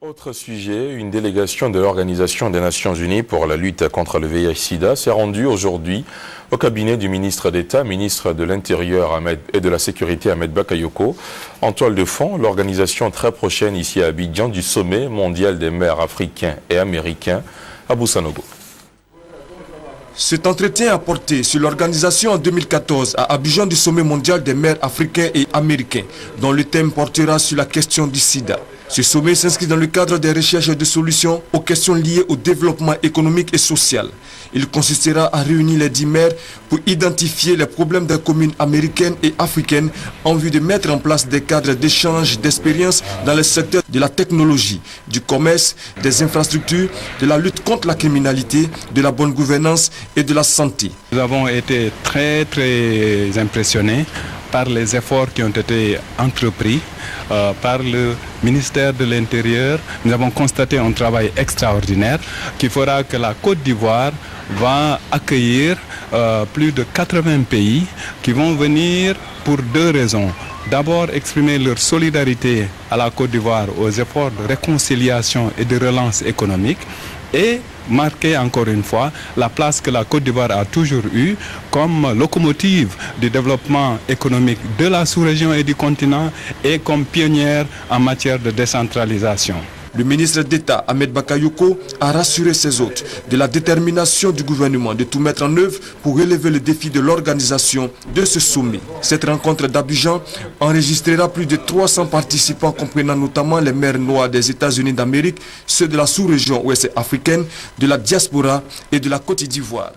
Autre sujet, une délégation de l'Organisation des Nations Unies pour la lutte contre le VIH-Sida s'est rendue aujourd'hui au cabinet du ministre d'État, ministre de l'Intérieur et de la Sécurité Ahmed Bakayoko. En toile de fond, l'organisation très prochaine ici à Abidjan du sommet mondial des maires africains et américains à Boussanogo. Cet entretien a porté sur l'organisation en 2014 à Abidjan du sommet mondial des maires africains et américains, dont le thème portera sur la question du sida. Ce sommet s'inscrit dans le cadre des recherches de solutions aux questions liées au développement économique et social. Il consistera à réunir les 10 maires pour identifier les problèmes des communes américaines et africaines en vue de mettre en place des cadres d'échange d'expériences dans les secteurs de la technologie, du commerce, des infrastructures, de la lutte contre la criminalité, de la bonne gouvernance et de la santé. Nous avons été très impressionnés par les efforts qui ont été entrepris par le ministère de l'Intérieur. Nous avons constaté un travail extraordinaire qui fera que la Côte d'Ivoire va accueillir plus de 80 pays qui vont venir pour deux raisons. D'abord, exprimer leur solidarité à la Côte d'Ivoire aux efforts de réconciliation et de relance économique et marquer encore une fois la place que la Côte d'Ivoire a toujours eue comme locomotive du développement économique de la sous-région et du continent et comme pionnière en matière de décentralisation. Le ministre d'État Ahmed Bakayoko a rassuré ses hôtes de la détermination du gouvernement de tout mettre en œuvre pour relever le défi de l'organisation de ce sommet. Cette rencontre d'Abidjan enregistrera plus de 300 participants comprenant notamment les maires noirs des États-Unis d'Amérique, ceux de la sous-région ouest africaine, de la diaspora et de la Côte d'Ivoire.